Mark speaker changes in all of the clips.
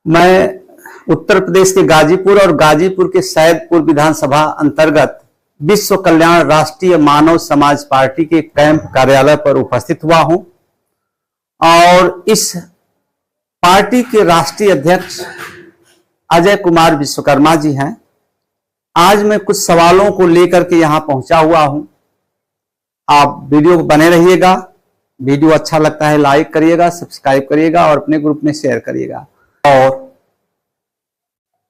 Speaker 1: मैं उत्तर प्रदेश के गाजीपुर और गाजीपुर के सैदपुर विधानसभा अंतर्गत विश्व कल्याण राष्ट्रीय मानव समाज पार्टी के कैंप कार्यालय पर उपस्थित हुआ हूं और इस पार्टी के राष्ट्रीय अध्यक्ष अजय कुमार विश्वकर्मा जी हैं। आज मैं कुछ सवालों को लेकर के यहां पहुंचा हुआ हूं। आप वीडियो बने रहिएगा। वीडियो अच्छा लगता है लाइक करिएगा, सब्सक्राइब करिएगा और अपने ग्रुप में शेयर करिएगा। और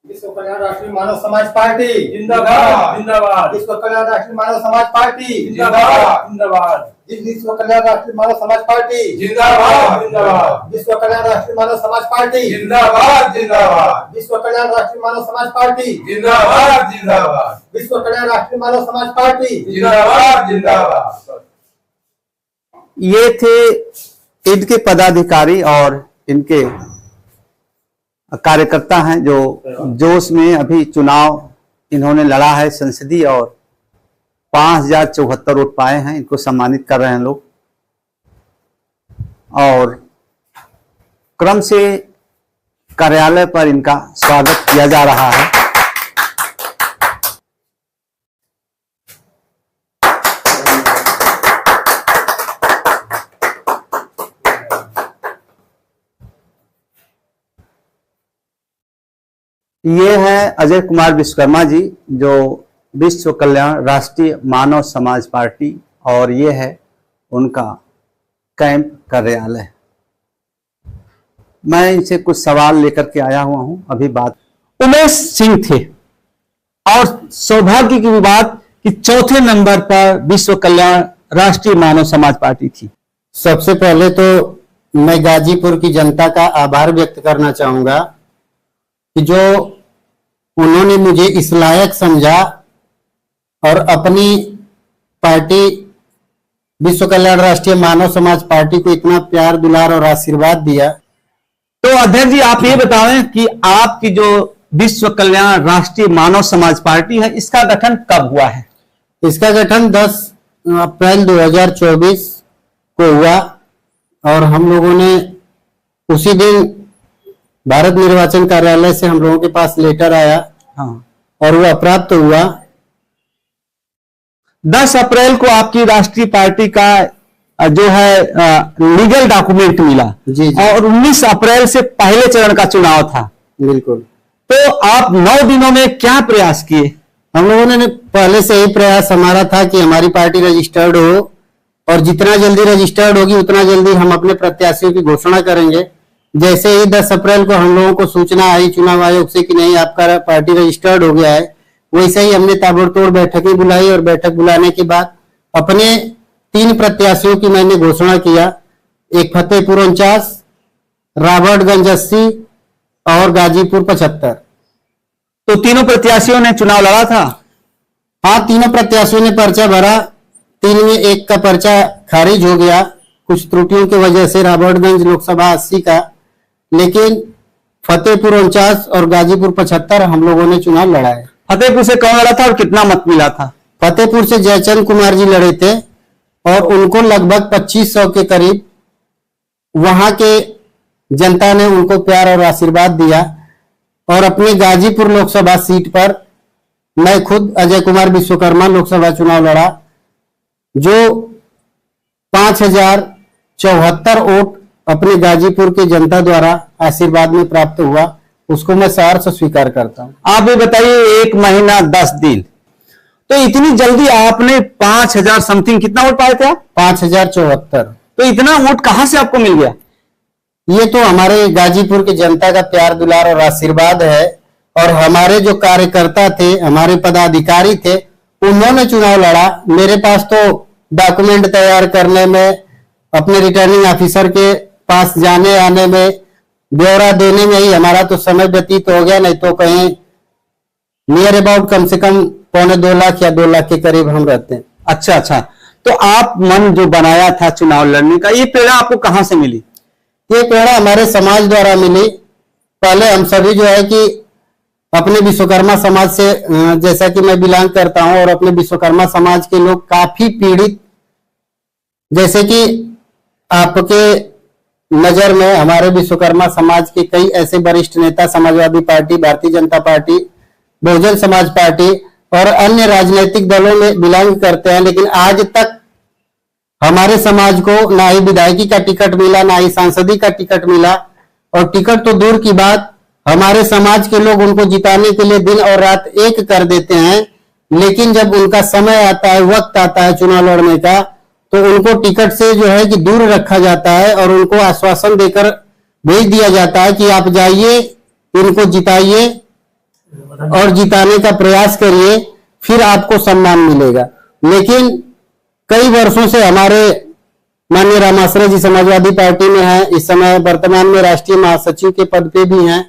Speaker 2: विश्व कल्याण राष्ट्रीय मानव समाज पार्टी जिंदाबाद जिंदाबाद। विश्व कल्याण राष्ट्रीय मानव समाज पार्टी जिंदाबाद जिंदाबाद। विश्व कल्याण राष्ट्रीय मानव समाज पार्टी जिंदाबाद जिंदाबाद। विश्व कल्याण राष्ट्रीय मानव समाज पार्टी जिंदाबाद जिंदाबाद। विश्व कल्याण राष्ट्रीय मानव समाज पार्टी जिंदाबाद जिंदाबाद। विश्व कल्याण राष्ट्रीय मानव समाज पार्टी जिंदाबाद जिंदाबाद।
Speaker 1: ये थे इनके पदाधिकारी और इनके कार्यकर्ता हैं जो जोश में अभी चुनाव इन्होंने लड़ा है संसदीय और 5074 वोट पाए हैं। इनको सम्मानित कर रहे हैं लोग और क्रम से कार्यालय पर इनका स्वागत किया जा रहा है। ये है अजय कुमार विश्वकर्मा जी जो विश्व कल्याण राष्ट्रीय मानव समाज पार्टी और ये है उनका कैंप कार्यालय। मैं इनसे कुछ सवाल लेकर के आया हुआ हूं। अभी बात उमेश सिंह थे और सौभाग्य की बात कि चौथे नंबर पर विश्व कल्याण राष्ट्रीय मानव समाज पार्टी थी।
Speaker 3: सबसे पहले तो मैं गाजीपुर की जनता का आभार व्यक्त करना चाहूंगा कि जो उन्होंने मुझे इस लायक समझा और अपनी पार्टी विश्व कल्याण राष्ट्रीय मानव समाज पार्टी को इतना प्यार दुलार और आशीर्वाद दिया।
Speaker 1: तो अध्यक्ष जी आप ये बताएं कि आपकी जो विश्व कल्याण राष्ट्रीय मानव समाज पार्टी है इसका गठन कब हुआ है?
Speaker 3: इसका गठन 10 अप्रैल 2024 को हुआ और हम लोगों ने उसी दिन भारत निर्वाचन कार्यालय से हम लोगों के पास लेटर आया और वो प्राप्त हुआ।
Speaker 1: 10 अप्रैल को आपकी राष्ट्रीय पार्टी का जो है लीगल डॉक्यूमेंट मिला
Speaker 3: जी।
Speaker 1: और 19 अप्रैल से पहले चरण का चुनाव था।
Speaker 3: बिल्कुल।
Speaker 1: तो आप 9 दिनों में क्या प्रयास किए?
Speaker 3: हम लोगों ने पहले से ही प्रयास हमारा था कि हमारी पार्टी रजिस्टर्ड हो और जितना जल्दी रजिस्टर्ड होगी उतना जल्दी हम अपने प्रत्याशियों की घोषणा करेंगे। जैसे ही 10 अप्रैल को हम लोगों को सूचना आई चुनाव आयोग से कि नहीं आपका पार्टी रजिस्टर्ड हो गया है, वैसे ही हमने ताबड़तोड़ बैठकें बुलाई और बैठक बुलाने के बाद अपने 3 प्रत्याशियों की मैंने घोषणा किया। एक फतेहपुर 49, राबर्टगंज 80 और गाजीपुर 75।
Speaker 1: तो तीनों प्रत्याशियों ने चुनाव लड़ा था?
Speaker 3: हाँ, तीनों प्रत्याशियों ने पर्चा भरा। 3 में 1 का पर्चा खारिज हो गया कुछ त्रुटियों की वजह से, राबर्टगंज लोकसभा 80 का, लेकिन फतेहपुर 49 और गाजीपुर 75 हम लोगों ने चुनाव लड़ा है।
Speaker 1: फतेहपुर से कौन लड़ा था और कितना मत मिला था?
Speaker 3: फतेहपुर से जयचंद कुमार जी लड़े थे और उनको लगभग 2500 के करीब वहां के जनता ने उनको प्यार और आशीर्वाद दिया। और अपने गाजीपुर लोकसभा सीट पर मैं खुद अजय कुमार विश्वकर्मा लोकसभा चुनाव लड़ा जो 5074 वोट अपने गाजीपुर के जनता द्वारा आशीर्वाद में प्राप्त हुआ, उसको मैं सहर्ष स्वीकार करता हूं।
Speaker 1: आप ये बताइए 1 महीना 10 दिन तो इतनी जल्दी आपने 5000 समथिंग कितना वोट पाए थे आप?
Speaker 3: 5074।
Speaker 1: तो इतना वोट कहां से आपको मिल गया?
Speaker 3: ये तो हमारे गाजीपुर के जनता का प्यार दुलार और आशीर्वाद है और हमारे जो कार्यकर्ता थे, हमारे पदाधिकारी थे, उन्होंने चुनाव लड़ा। मेरे पास तो डॉक्यूमेंट तैयार करने में, अपने रिटर्निंग ऑफिसर के पास जाने आने में, ब्यौरा देने में ही हमारा तो समय व्यतीत हो गया। नहीं तो कहीं नियर अबाउट कम से कम 1.25 लाख या 2 लाख के करीब हम रहते हैं।
Speaker 1: अच्छा। तो आप मन जो बनाया था चुनाव लड़ने का, ये प्रेरणा आपको कहां से मिली?
Speaker 3: ये प्रेरणा हमारे समाज द्वारा मिली। पहले हम सभी जो है कि अपने विश्वकर्मा समाज से, जैसा कि मैं बिलोंग करता हूं, और अपने विश्वकर्मा समाज के लोग काफी पीड़ित, जैसे कि आपके नजर में हमारे विश्वकर्मा समाज के कई ऐसे वरिष्ठ नेता Samajwadi party, Bharatiya Janata party, Bahujan Samaj party और अन्य राजनीतिक दलों में बिलोंग करते हैं, लेकिन आज तक हमारे समाज को ना ही विधायकी का टिकट मिला, ना ही सांसदी का टिकट मिला। और टिकट तो दूर की बात, हमारे समाज के लोग उनको जिताने के लिए दिन और रात एक कर देते हैं, लेकिन जब उनका समय आता है, वक्त आता है चुनाव लड़ने का, तो उनको टिकट से जो है कि दूर रखा जाता है और उनको आश्वासन देकर भेज दिया जाता है कि आप जाइए, इनको जिताइए और जिताने का प्रयास करिए, फिर आपको सम्मान मिलेगा। लेकिन कई वर्षों से हमारे माननीय रामाश्रय जी समाजवादी पार्टी में हैं, इस समय वर्तमान में राष्ट्रीय महासचिव के पद पे भी हैं,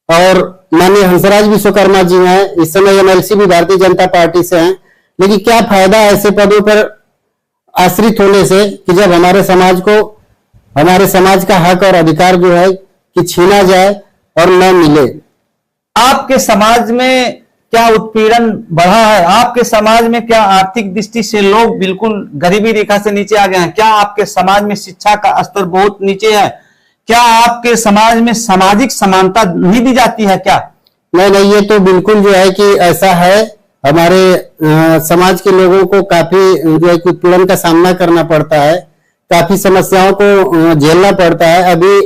Speaker 3: और माननीय हंसराज विश्वकर्मा जी हैं, इस समय एमएलसी भी भारतीय जनता पार्टी से हैं। लेकिन क्या फायदा ऐसे पदों पर आश्रित होने से कि जब हमारे समाज को, हमारे समाज का हक और अधिकार जो है कि छीना जाए और न मिले।
Speaker 1: आपके समाज में क्या उत्पीड़न बढ़ा है? आपके समाज में क्या आर्थिक दृष्टि से लोग बिल्कुल गरीबी रेखा से नीचे आ गए हैं? क्या आपके समाज में शिक्षा का स्तर बहुत नीचे है? क्या आपके समाज में सामाजिक समानता नहीं दी जाती है क्या?
Speaker 3: नहीं, ये तो बिल्कुल जो है कि ऐसा है। हमारे समाज के लोगों को काफी जो है कि उत्पीड़न का सामना करना पड़ता है, काफी समस्याओं को झेलना पड़ता है। अभी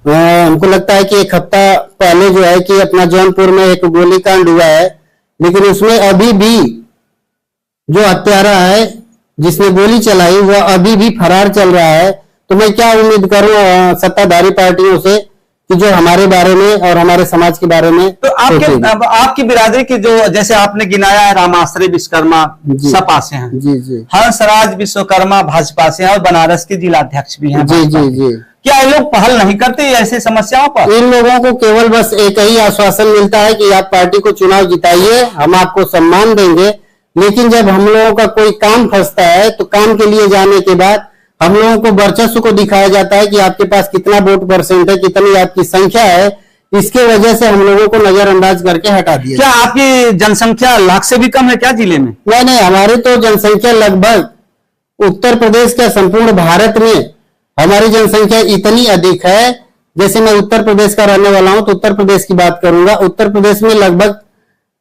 Speaker 3: हमको लगता है कि एक हफ्ता पहले जो है कि अपना जौनपुर में एक गोलीकांड हुआ है, लेकिन उसमें अभी भी जो हत्यारा है जिसने गोली चलाई वह अभी भी फरार चल रहा है। तो मैं क्या उम्मीद करूं सत्ताधारी पार्टियों से कि जो हमारे बारे में और हमारे समाज के बारे में।
Speaker 1: तो आपकी बिरादरी के जो, जैसे आपने गिनाया है, रामाश्रय विश्वकर्मा सपा से हैं,
Speaker 3: जी,
Speaker 1: हंसराज विश्वकर्मा भाजपा से हैं और बनारस के जिलाध्यक्ष भी हैं।
Speaker 3: जी।
Speaker 1: क्या ये लोग पहल नहीं करते ऐसे समस्याओं पर?
Speaker 3: इन लोगों को केवल बस एक ही आश्वासन मिलता है कि आप पार्टी को चुनाव जिताइए, हम आपको सम्मान देंगे। लेकिन जब हम लोगों का कोई काम फंसता है तो काम के लिए जाने के बाद हम लोगों को वर्चस्व को दिखाया जाता है कि आपके पास कितना वोट परसेंट है, कितनी आपकी संख्या है। इसके वजह से हम लोगों को नजरअंदाज करके हटा दिया।
Speaker 1: क्या आपकी जनसंख्या लाख से भी कम है क्या जिले में?
Speaker 3: नहीं, हमारी तो जनसंख्या लगभग उत्तर प्रदेश का संपूर्ण भारत में हमारी जनसंख्या इतनी अधिक है। जैसे मैं उत्तर प्रदेश का रहने वाला हूं तो उत्तर प्रदेश की बात करूंगा। उत्तर प्रदेश में लगभग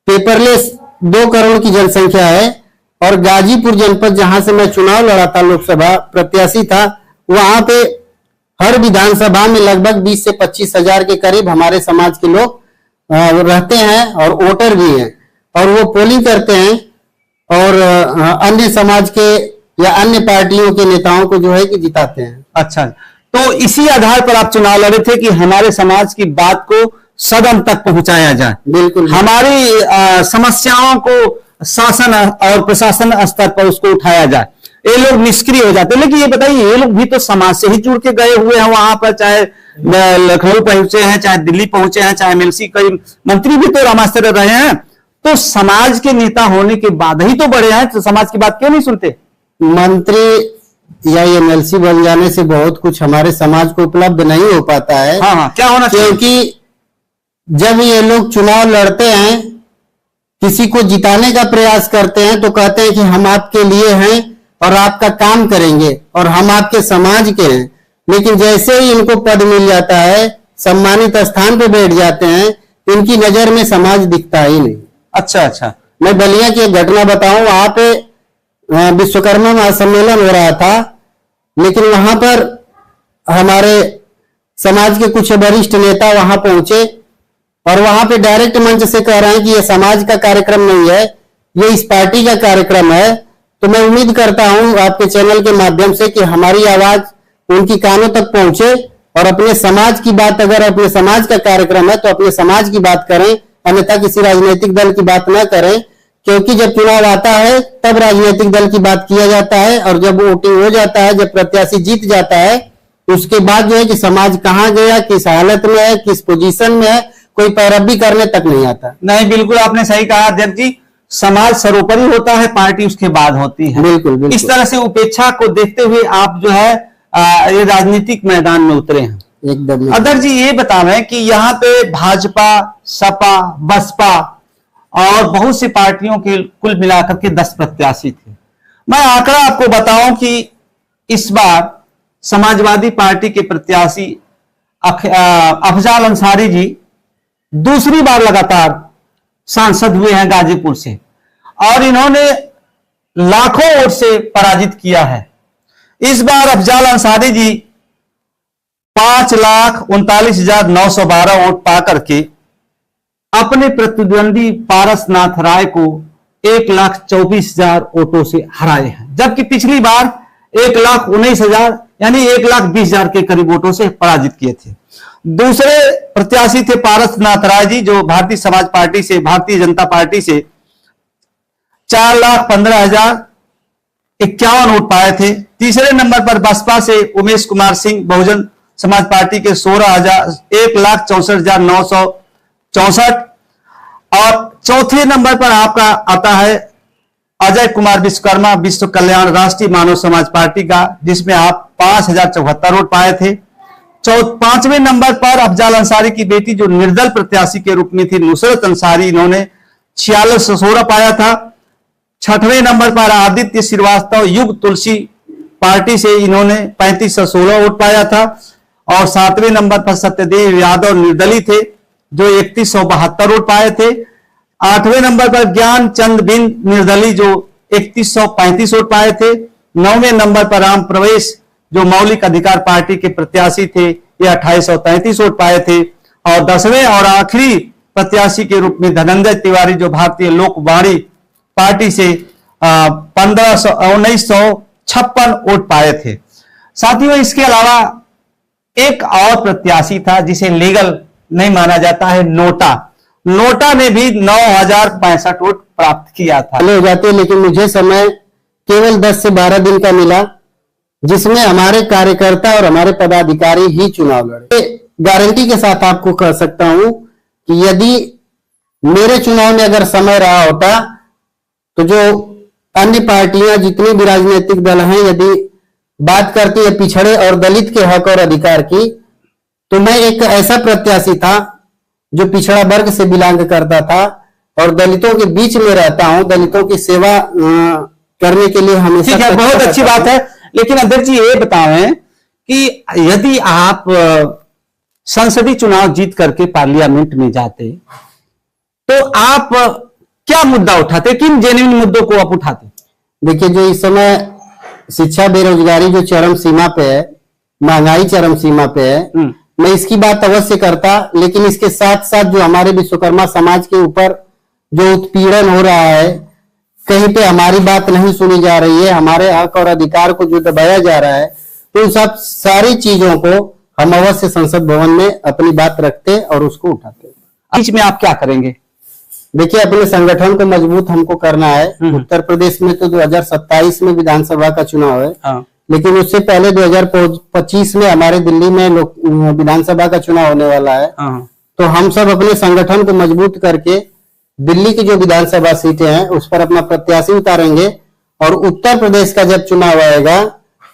Speaker 3: पेपरलेस 2 करोड़ की जनसंख्या है, और गाजीपुर जनपद जहां से मैं चुनाव लड़ा था, लोकसभा प्रत्याशी था, वहां पे हर विधानसभा में लगभग 20 से 25 हजार के करीब हमारे समाज के लोग रहते हैं और वोटर भी हैं, और वो पोलिंग करते हैं और अन्य समाज के या अन्य पार्टियों के नेताओं को जो है कि जिताते हैं।
Speaker 1: अच्छा, तो इसी आधार पर आप चुनाव लड़े थे कि हमारे समाज की बात को सदन तक पहुंचाया जाए,
Speaker 3: बिल्कुल
Speaker 1: हमारी समस्याओं को शासन और प्रशासन स्तर पर उसको उठाया जाए। ये लोग निष्क्रिय हो जाते हैं। लेकिन ये बताइए, ये लोग भी तो समाज से ही जुड़ के गए हुए हैं वहां पर, चाहे लखनऊ पहुंचे हैं, चाहे दिल्ली पहुंचे हैं, चाहे एमएलसी कई मंत्री भी तो रामाश्रय रहे हैं। तो समाज के नेता होने के बाद ही तो बड़े हैं, तो समाज की बात क्यों नहीं सुनते?
Speaker 3: मंत्री या एमएलसी बन जाने से बहुत कुछ हमारे समाज को उपलब्ध नहीं हो पाता है।
Speaker 1: हाँ, क्या होना चाहिए?
Speaker 3: क्योंकि जब ये लोग चुनाव लड़ते हैं, किसी को जिताने का प्रयास करते हैं, तो कहते हैं कि हम आपके लिए हैं और आपका काम करेंगे और हम आपके समाज के हैं। लेकिन जैसे ही इनको पद मिल जाता है, सम्मानित स्थान पे बैठ जाते हैं, इनकी नजर में समाज दिखता ही नहीं।
Speaker 1: अच्छा,
Speaker 3: मैं बलिया की एक घटना बताऊं। वहां पे विश्वकर्मा महासम्मेलन हो रहा था, लेकिन वहां पर हमारे समाज के कुछ वरिष्ठ नेता वहां पहुंचे और वहां पे डायरेक्ट मंच से कह रहे हैं कि ये समाज का कार्यक्रम नहीं है, ये इस पार्टी का कार्यक्रम है। तो मैं उम्मीद करता हूं आपके चैनल के माध्यम से कि हमारी आवाज उनकी कानों तक पहुंचे और अपने समाज की बात, अगर अपने समाज का कार्यक्रम है तो अपने समाज की बात करें, अन्यथा किसी राजनीतिक दल की बात ना करें। क्योंकि जब चुनाव आता है तब राजनीतिक दल की बात किया जाता है, और जब वोटिंग हो जाता है, जब प्रत्याशी जीत जाता है, उसके बाद जो है कि समाज कहां गया, किस हालत में है, किस पोजीशन में है, कोई पैरवी करने तक नहीं आता।
Speaker 1: नहीं, बिल्कुल आपने सही कहा अध्यक्ष जी। समाज सर्वोपरि होता है, पार्टी उसके बाद होती है।
Speaker 3: बिल्कुल।
Speaker 1: इस तरह से उपेक्षा को देखते हुए आप जो है ये राजनीतिक मैदान में उतरे हैं।
Speaker 3: एकदम।
Speaker 1: अध्यक्ष जी ये बता रहे हैं कि यहाँ पे भाजपा, सपा, बसपा और बहुत सी पार्टियों के कुल मिलाकर के 10 प्रत्याशी थे। मैं आंकड़ा आपको बताऊं कि इस बार समाजवादी पार्टी के प्रत्याशी अफजाल अंसारी जी दूसरी बार लगातार सांसद हुए हैं गाजीपुर से, और इन्होंने लाखों वोट से पराजित किया है। इस बार अफजाल अंसारी जी 5,39,912 वोट पाकर के अपने प्रतिद्वंदी पारसनाथ राय को 1,24,000 वोटों से हराए हैं, जबकि पिछली बार 1,19,000 यानी 1,20,000 के करीब वोटों से पराजित किए थे। दूसरे प्रत्याशी थे पारसनाथ राय जी, जो भारतीय समाज पार्टी से, भारतीय जनता पार्टी से 4,15,051 वोट पाए थे। तीसरे नंबर पर बसपा से उमेश कुमार सिंह बहुजन समाज पार्टी के 1,64,964, और चौथे नंबर पर आपका आता है अजय कुमार विश्वकर्मा विश्व कल्याण राष्ट्रीय मानव समाज पार्टी का, जिसमें आप 5,074 वोट पाए थे। पांचवें नंबर पर अफजाल अंसारी की बेटी जो निर्दल प्रत्याशी के रूप में थी नुसरत अंसारी, इन्होंने 4616 पाया था। छठवें नंबर पर आदित्य श्रीवास्तव युग तुलसी पार्टी से, इन्होंने 3516 वोट पाया था। और सातवें नंबर पर सत्यदेव यादव निर्दलीय थे, जो 3172 वोट पाए थे। आठवें नंबर पर ज्ञान चंद बिंद निर्दलीय, जो 3135 वोट पाए थे। नौवें नंबर पर राम प्रवेश जो मौलिक अधिकार पार्टी के प्रत्याशी थे, ये 2833 वोट पाए थे। और 10वें और आखिरी प्रत्याशी के रूप में धनंजय तिवारी, जो भारतीय लोकवाणी पार्टी से 1956 वोट पाए थे। साथियों, इसके अलावा एक और प्रत्याशी था जिसे लीगल नहीं माना जाता है, नोटा। नोटा ने भी 9,065 वोट प्राप्त किया था।
Speaker 3: हो जाते, लेकिन मुझे समय केवल 10 से 12 दिन का मिला, जिसमें हमारे कार्यकर्ता और हमारे पदाधिकारी ही चुनाव लड़े। गारंटी के साथ आपको कह सकता हूं कि यदि मेरे चुनाव में अगर समय रहा होता, तो जो अन्य पार्टियां जितनी भी राजनीतिक दल हैं, यदि बात करती है पिछड़े और दलित के हक और अधिकार की, तो मैं एक ऐसा प्रत्याशी था जो पिछड़ा वर्ग से बिलोंग करता था और दलितों के बीच में रहता हूं। दलितों की सेवा करने के लिए हमेशा।
Speaker 1: ठीक है, बहुत अच्छी बात है। लेकिन अध्यक्ष जी, ये बताएं कि यदि आप संसदीय चुनाव जीत करके पार्लियामेंट में जाते, तो आप क्या मुद्दा उठाते, किन जेन्युइन मुद्दों को आप उठाते?
Speaker 3: देखिए, जो इस समय शिक्षा बेरोजगारी जो चरम सीमा पे है, महंगाई चरम सीमा पे है, मैं इसकी बात अवश्य करता। लेकिन इसके साथ साथ जो हमारे विश्वकर्मा समाज के ऊपर जो उत्पीड़न हो रहा है, कहीं पे हमारी बात नहीं सुनी जा रही है, हमारे हक और अधिकार को जो दबाया जा रहा है, तो उन सब सारी चीजों को हम अवश्य संसद भवन में अपनी बात रखते और उसको उठाते।
Speaker 1: बीच में आप क्या करेंगे?
Speaker 3: देखिए, अपने संगठन को मजबूत हमको करना है। उत्तर प्रदेश में तो 2027 में विधानसभा का चुनाव है, लेकिन उससे पहले 2025 में हमारे दिल्ली में विधानसभा का चुनाव होने वाला है। तो हम सब अपने संगठन को मजबूत करके दिल्ली की जो विधानसभा सीटें हैं उस पर अपना प्रत्याशी उतारेंगे। और उत्तर प्रदेश का जब चुनाव आएगा,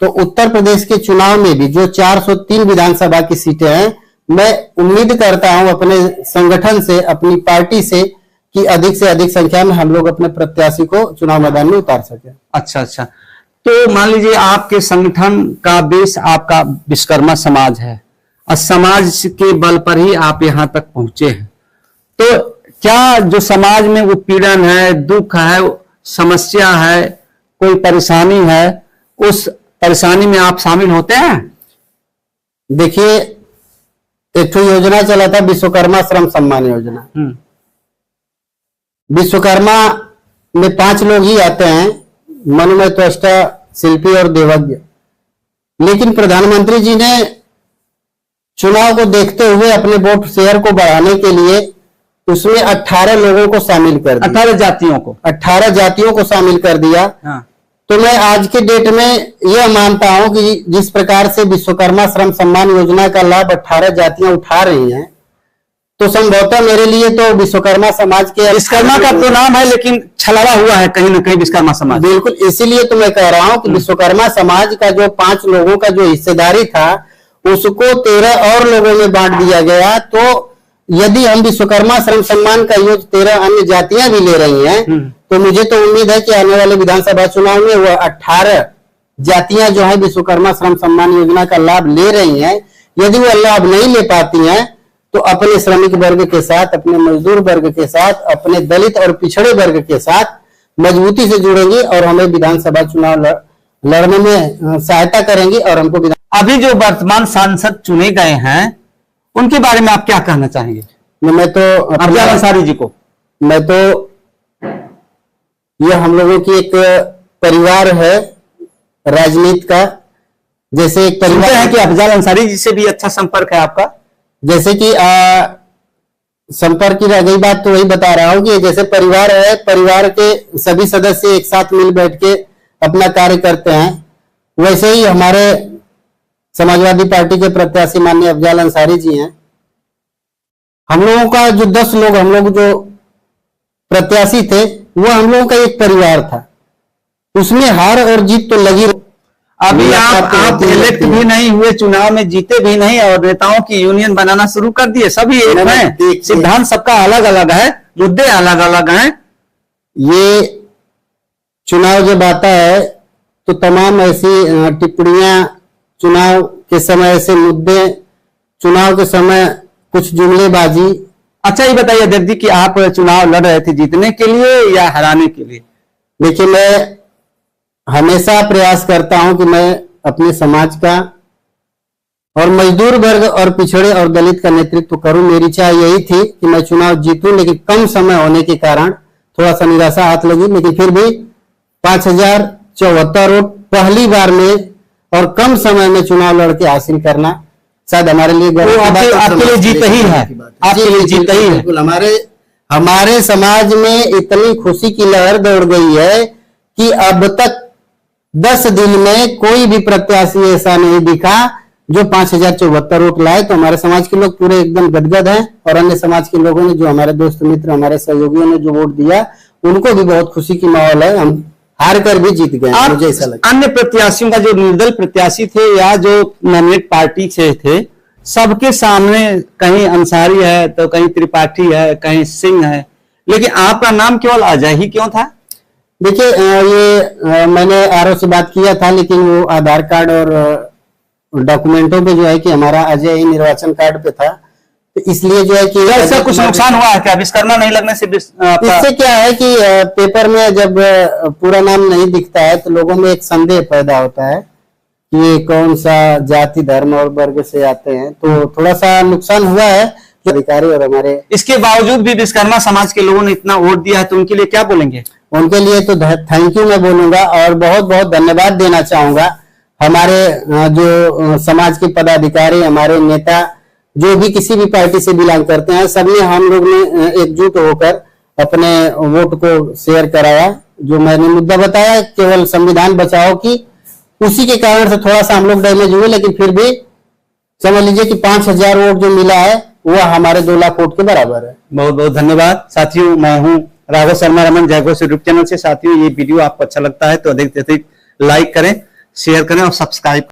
Speaker 3: तो उत्तर प्रदेश के चुनाव में भी जो 403 विधानसभा की सीटें हैं, मैं उम्मीद करता हूं अपने संगठन से, अपनी पार्टी से, कि अधिक से अधिक संख्या में हम लोग अपने प्रत्याशी को चुनाव मैदान में उतार सके।
Speaker 1: अच्छा, तो मान लीजिए आपके संगठन का बेस आपका विश्वकर्मा समाज है और समाज के बल पर ही आप यहां तक पहुंचे हैं, तो क्या जो समाज में उत्पीड़न है, दुख है, समस्या है, कोई परेशानी है, उस परेशानी में आप शामिल होते हैं?
Speaker 3: देखिए, एक योजना चला था विश्वकर्मा श्रम सम्मान योजना। विश्वकर्मा में 5 लोग ही आते हैं, मनुमय, त्वष्टा, शिल्पी और देवज्ञ। लेकिन प्रधानमंत्री जी ने चुनाव को देखते हुए अपने वोट शेयर को बढ़ाने के लिए उसमें 18 लोगों को शामिल कर दिया।
Speaker 1: 18
Speaker 3: जातियों को शामिल कर दिया। तो मैं आज के डेट में यह मानता हूं कि जिस प्रकार से विश्वकर्मा श्रम सम्मान योजना का लाभ 18 जातियां उठा रही हैं, तो संभवतः मेरे लिए तो विश्वकर्मा समाज के,
Speaker 1: विश्वकर्मा का तो नाम है लेकिन छलावा हुआ है कहीं ना कहीं विश्वकर्मा समाज।
Speaker 3: बिल्कुल, इसीलिए तो मैं कह रहा हूं कि विश्वकर्मा समाज का जो 5 लोगों का जो हिस्सेदारी था, उसको 13 और लोगों में बांट दिया गया। तो यदि हम विश्वकर्मा श्रम सम्मान का योग 13 अन्य जातियां भी ले रही हैं, तो मुझे तो उम्मीद है कि आने वाले विधानसभा चुनाव में वह 18 जातियां जो है विश्वकर्मा श्रम सम्मान योजना का लाभ ले रही हैं, यदि वो लाभ नहीं ले पाती हैं तो अपने श्रमिक वर्ग के साथ, अपने मजदूर वर्ग के साथ, अपने दलित और पिछड़े वर्ग के साथ मजबूती से जुड़ेंगी और हमें विधानसभा चुनाव लड़ने में सहायता करेंगी। और हमको
Speaker 1: अभी जो वर्तमान सांसद चुने गए हैं उनके बारे में आप क्या कहना चाहेंगे?
Speaker 3: मैं तो
Speaker 1: अफजल अंसारी जी को,
Speaker 3: मैं तो ये हम लोगों की एक परिवार है राजनीति का, जैसे एक परिवार
Speaker 1: है कि अफजल अंसारी जी से भी अच्छा संपर्क है आपका।
Speaker 3: जैसे कि संपर्क की रह गई बात तो वही बता रहा हूँ कि जैसे परिवार है, परिवार के सभी सदस्य एक साथ मिल बैठ के अपना कार्य करते हैं, वैसे ही हमारे समाजवादी पार्टी के प्रत्याशी माननीय अफजल अंसारी जी हैं। हम लोगों का जो 10 लोग हम लोग जो प्रत्याशी थे वो हम लोगों का एक परिवार था, उसमें हार और जीत तो लगी।
Speaker 1: अभी आप इलेक्ट भी नहीं हुए, चुनाव में जीते भी नहीं और नेताओं की यूनियन बनाना शुरू कर दिए। सभी एक हैं, सिद्धांत सबका अलग अलग है, मुद्दे अलग अलग हैं।
Speaker 3: ये चुनाव जब आता है तो तमाम ऐसी टिप्पणियां चुनाव के समय, ऐसे मुद्दे चुनाव के समय, कुछ जुमलेबाजी।
Speaker 1: अच्छा ये बताइए अध्यक्ष जी कि आप चुनाव लड़ रहे थे जीतने के लिए या हराने के लिए?
Speaker 3: देखिए, मैं हमेशा प्रयास करता हूं कि मैं अपने समाज का और मजदूर वर्ग और पिछड़े और दलित का नेतृत्व करूं। मेरी इच्छा यही थी कि मैं चुनाव जीतूं, लेकिन कम समय होने के कारण थोड़ा सा निराशा हाथ लगी। लेकिन फिर भी 5074 वोट पहली बार में और कम समय में चुनाव लड़के हासिल करना शायद हमारे लिए
Speaker 1: आपके लिए जीत ही है, आपके लिए जीत ही है।
Speaker 3: बिल्कुल, हमारे समाज में इतनी खुशी की लहर दौड़ गई है कि अब तक 10 दिन में कोई भी प्रत्याशी ऐसा नहीं दिखा जो 5074 वोट लाए। तो हमारे समाज के लोग पूरे एकदम गदगद हैं और अन्य समाज के लोगों ने, जो हमारे दोस्त मित्र, हमारे सहयोगियों ने जो वोट दिया, उनको भी बहुत खुशी की माहौल है। हम हार कर भी जीत गए, मुझे ऐसा लगता है।
Speaker 1: अन्य प्रत्याशियों का जो निर्दल प्रत्याशी थे या जो नॉमिनेट पार्टी से थे, सबके सामने कहीं अंसारी है तो कहीं त्रिपाठी है, कहीं सिंह है, लेकिन आपका नाम केवल अजय ही क्यों था?
Speaker 3: देखिए, ये मैंने आरओ से बात किया था, लेकिन वो आधार कार्ड और डॉक्यूमेंटों पे जो है कि हमारा अजय ही निर्वाचन कार्ड पे था, तो इसलिए जो है कि
Speaker 1: ऐसा कुछ नुकसान हुआ है क्या विश्वकर्मा नहीं लगने से?
Speaker 3: इससे क्या है कि पेपर में जब पूरा नाम नहीं दिखता है तो लोगों में एक संदेह पैदा होता है कि ये कौन सा जाति, धर्म और वर्ग से आते हैं, तो थोड़ा सा नुकसान हुआ है अधिकारी और हमारे।
Speaker 1: इसके बावजूद भी विश्वकर्मा समाज के लोगों ने इतना वोट दिया है, तो उनके लिए क्या बोलेंगे?
Speaker 3: उनके लिए तो थैंक यू मैं बोलूंगा और बहुत बहुत धन्यवाद देना चाहूंगा। हमारे जो समाज के पदाधिकारी, हमारे नेता, जो भी किसी भी पार्टी से बिलोंग करते हैं, सबने, हम लोग ने एकजुट होकर अपने वोट को शेयर कराया। जो मैंने मुद्दा बताया केवल संविधान बचाओ की, उसी के कारण से थोड़ा सा हम लोग डैमेज हुए, लेकिन फिर भी समझ लीजिए कि 5000 वोट जो मिला है वो हमारे 2 लाख वोट के बराबर है।
Speaker 1: बहुत बहुत धन्यवाद। साथियों, मैं हूं राघव शर्मा रमन, जयघोष यूट्यूब चैनल से। साथियों, ये वीडियो आपको अच्छा लगता है तो अधिक से अधिक लाइक करें, शेयर करें और सब्सक्राइब